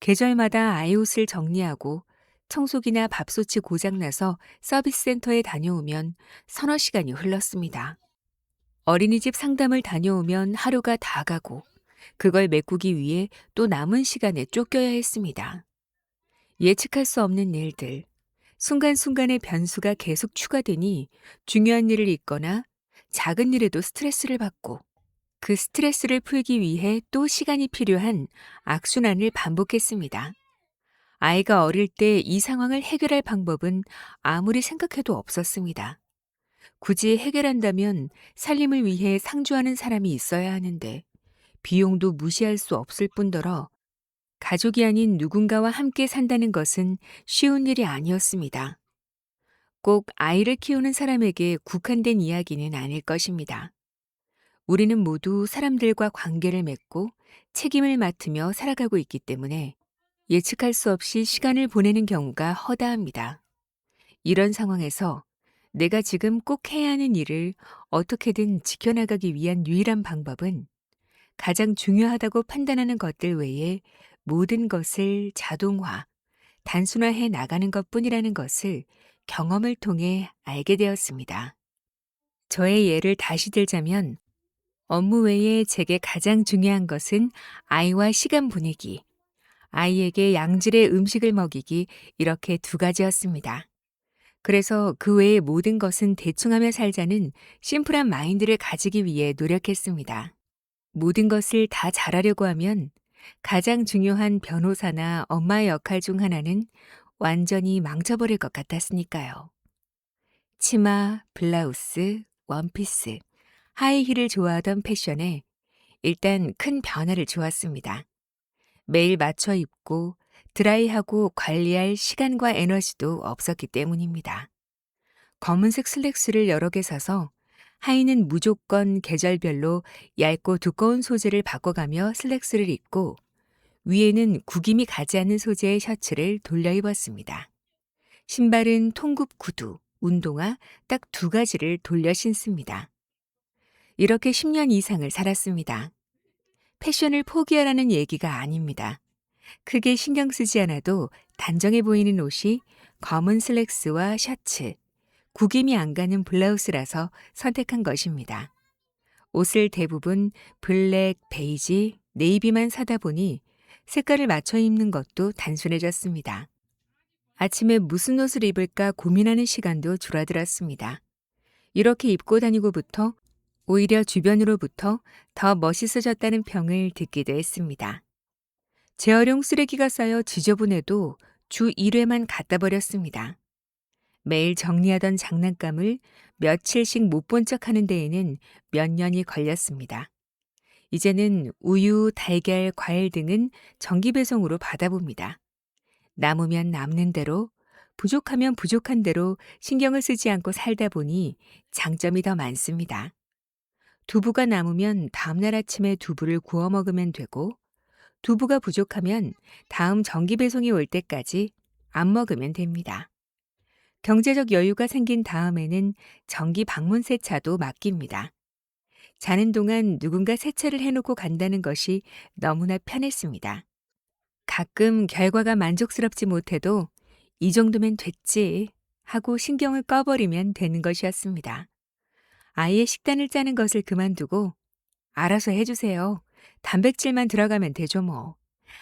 계절마다 아이 옷을 정리하고 청소기나 밥솥이 고장나서 서비스 센터에 다녀오면 서너 시간이 흘렀습니다. 어린이집 상담을 다녀오면 하루가 다 가고 그걸 메꾸기 위해 또 남은 시간에 쫓겨야 했습니다. 예측할 수 없는 일들, 순간순간의 변수가 계속 추가되니 중요한 일을 잊거나 작은 일에도 스트레스를 받고 그 스트레스를 풀기 위해 또 시간이 필요한 악순환을 반복했습니다. 아이가 어릴 때 이 상황을 해결할 방법은 아무리 생각해도 없었습니다. 굳이 해결한다면 살림을 위해 상주하는 사람이 있어야 하는데 비용도 무시할 수 없을 뿐더러 가족이 아닌 누군가와 함께 산다는 것은 쉬운 일이 아니었습니다. 꼭 아이를 키우는 사람에게 국한된 이야기는 아닐 것입니다. 우리는 모두 사람들과 관계를 맺고 책임을 맡으며 살아가고 있기 때문에 예측할 수 없이 시간을 보내는 경우가 허다합니다. 이런 상황에서 내가 지금 꼭 해야 하는 일을 어떻게든 지켜나가기 위한 유일한 방법은 가장 중요하다고 판단하는 것들 외에 모든 것을 자동화, 단순화해 나가는 것뿐이라는 것을 경험을 통해 알게 되었습니다. 저의 예를 다시 들자면 업무 외에 제게 가장 중요한 것은 아이와 시간 보내기, 아이에게 양질의 음식을 먹이기 이렇게 두 가지였습니다. 그래서 그 외의 모든 것은 대충하며 살자는 심플한 마인드를 가지기 위해 노력했습니다. 모든 것을 다 잘하려고 하면 가장 중요한 변호사나 엄마의 역할 중 하나는 완전히 망쳐버릴 것 같았으니까요. 치마, 블라우스, 원피스, 하이힐을 좋아하던 패션에 일단 큰 변화를 주었습니다. 매일 맞춰 입고 드라이하고 관리할 시간과 에너지도 없었기 때문입니다. 검은색 슬랙스를 여러 개 사서 하의는 무조건 계절별로 얇고 두꺼운 소재를 바꿔가며 슬랙스를 입고 위에는 구김이 가지 않는 소재의 셔츠를 돌려 입었습니다. 신발은 통굽 구두, 운동화 딱 두 가지를 돌려 신습니다. 이렇게 10년 이상을 살았습니다. 패션을 포기하라는 얘기가 아닙니다. 크게 신경 쓰지 않아도 단정해 보이는 옷이 검은 슬랙스와 셔츠, 구김이 안 가는 블라우스라서 선택한 것입니다. 옷을 대부분 블랙, 베이지, 네이비만 사다 보니 색깔을 맞춰 입는 것도 단순해졌습니다. 아침에 무슨 옷을 입을까 고민하는 시간도 줄어들었습니다. 이렇게 입고 다니고부터 오히려 주변으로부터 더 멋있어졌다는 평을 듣기도 했습니다. 재활용 쓰레기가 쌓여 지저분해도 주 1회만 갖다 버렸습니다. 매일 정리하던 장난감을 며칠씩 못 본 척 하는 데에는 몇 년이 걸렸습니다. 이제는 우유, 달걀, 과일 등은 정기 배송으로 받아봅니다. 남으면 남는 대로, 부족하면 부족한 대로 신경을 쓰지 않고 살다 보니 장점이 더 많습니다. 두부가 남으면 다음날 아침에 두부를 구워 먹으면 되고, 두부가 부족하면 다음 정기 배송이 올 때까지 안 먹으면 됩니다. 경제적 여유가 생긴 다음에는 정기 방문 세차도 맡깁니다. 자는 동안 누군가 세차를 해놓고 간다는 것이 너무나 편했습니다. 가끔 결과가 만족스럽지 못해도 이 정도면 됐지 하고 신경을 꺼버리면 되는 것이었습니다. 아이의 식단을 짜는 것을 그만두고 알아서 해주세요. 단백질만 들어가면 되죠 뭐.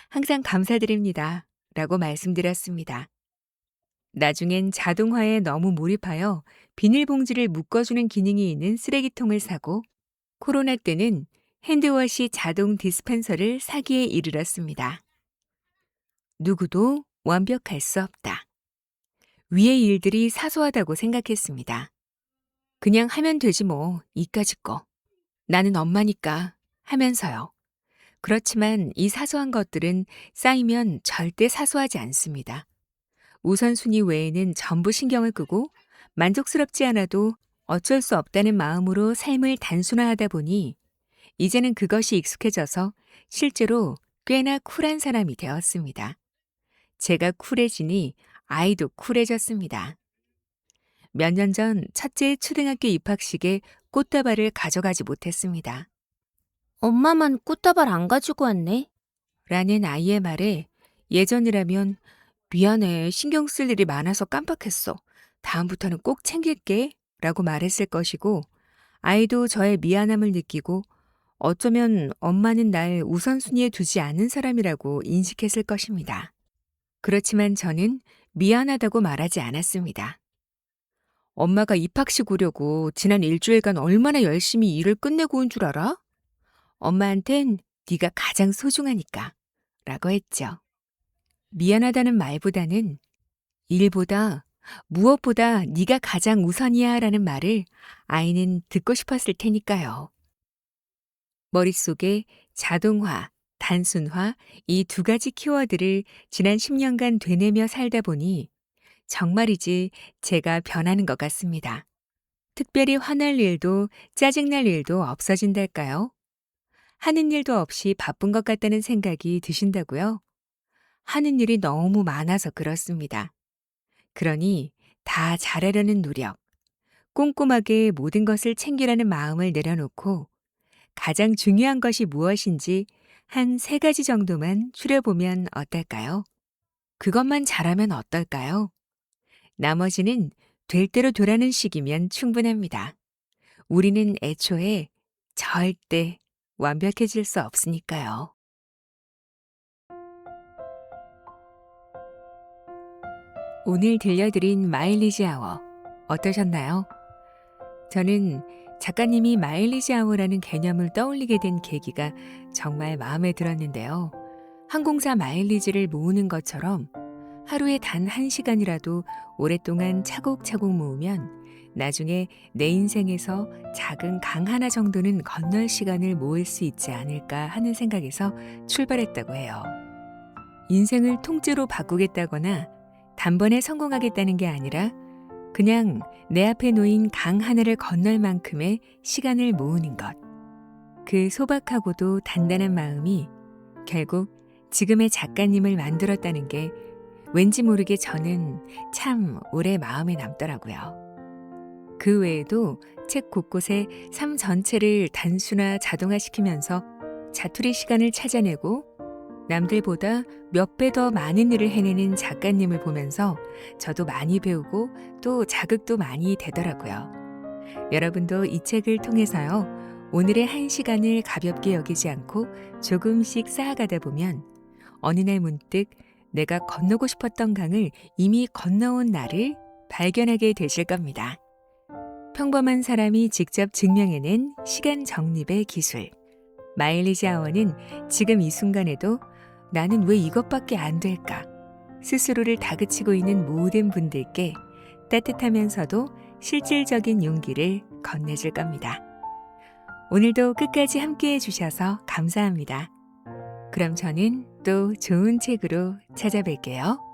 항상 감사드립니다. 라고 말씀드렸습니다. 나중엔 자동화에 너무 몰입하여 비닐봉지를 묶어주는 기능이 있는 쓰레기통을 사고 코로나 때는 핸드워시 자동 디스펜서를 사기에 이르렀습니다. 누구도 완벽할 수 없다. 위의 일들이 사소하다고 생각했습니다. 그냥 하면 되지 뭐, 이까짓 거. 나는 엄마니까 하면서요. 그렇지만 이 사소한 것들은 쌓이면 절대 사소하지 않습니다. 우선순위 외에는 전부 신경을 끄고 만족스럽지 않아도 어쩔 수 없다는 마음으로 삶을 단순화하다 보니 이제는 그것이 익숙해져서 실제로 꽤나 쿨한 사람이 되었습니다. 제가 쿨해지니 아이도 쿨해졌습니다. 몇 년 전 첫째의 초등학교 입학식에 꽃다발을 가져가지 못했습니다. 엄마만 꽃다발 안 가지고 왔네. 라는 아이의 말에 예전이라면 미안해, 신경 쓸 일이 많아서 깜빡했어. 다음부터는 꼭 챙길게 라고 말했을 것이고 아이도 저의 미안함을 느끼고 어쩌면 엄마는 날 우선순위에 두지 않는 사람이라고 인식했을 것입니다. 그렇지만 저는 미안하다고 말하지 않았습니다. 엄마가 입학식 오려고 지난 일주일간 얼마나 열심히 일을 끝내고 온 줄 알아? 엄마한텐 네가 가장 소중하니까 라고 했죠. 미안하다는 말보다는 일보다 무엇보다 네가 가장 우선이야 라는 말을 아이는 듣고 싶었을 테니까요. 머릿속에 자동화, 단순화 이 두 가지 키워드를 지난 10년간 되뇌며 살다 보니 정말이지 제가 변하는 것 같습니다. 특별히 화날 일도 짜증날 일도 없어진달까요? 하는 일도 없이 바쁜 것 같다는 생각이 드신다고요? 하는 일이 너무 많아서 그렇습니다. 그러니 다 잘하려는 노력, 꼼꼼하게 모든 것을 챙기라는 마음을 내려놓고 가장 중요한 것이 무엇인지 한 3가지 정도만 추려보면 어떨까요? 그것만 잘하면 어떨까요? 나머지는 될 대로 되라는 식이면 충분합니다. 우리는 애초에 절대 완벽해질 수 없으니까요. 오늘 들려드린 마일리지 아워 어떠셨나요? 저는 작가님이 마일리지 아워라는 개념을 떠올리게 된 계기가 정말 마음에 들었는데요. 항공사 마일리지를 모으는 것처럼 하루에 단 1시간이라도 오랫동안 차곡차곡 모으면 나중에 내 인생에서 작은 강 하나 정도는 건널 시간을 모을 수 있지 않을까 하는 생각에서 출발했다고 해요. 인생을 통째로 바꾸겠다거나 단번에 성공하겠다는 게 아니라 그냥 내 앞에 놓인 강 하나를 건널 만큼의 시간을 모으는 것. 그 소박하고도 단단한 마음이 결국 지금의 작가님을 만들었다는 게 왠지 모르게 저는 참 오래 마음에 남더라고요. 그 외에도 책 곳곳에 삶 전체를 단순화 자동화시키면서 자투리 시간을 찾아내고 남들보다 몇 배 더 많은 일을 해내는 작가님을 보면서 저도 많이 배우고 또 자극도 많이 되더라고요. 여러분도 이 책을 통해서요. 오늘의 한 시간을 가볍게 여기지 않고 조금씩 쌓아가다 보면 어느 날 문득 내가 건너고 싶었던 강을 이미 건너온 나를 발견하게 되실 겁니다. 평범한 사람이 직접 증명해낸 시간 적립의 기술. 마일리지 아워는 지금 이 순간에도 나는 왜 이것밖에 안 될까? 스스로를 다그치고 있는 모든 분들께 따뜻하면서도 실질적인 용기를 건네줄 겁니다. 오늘도 끝까지 함께해 주셔서 감사합니다. 그럼 저는 또 좋은 책으로 찾아뵐게요.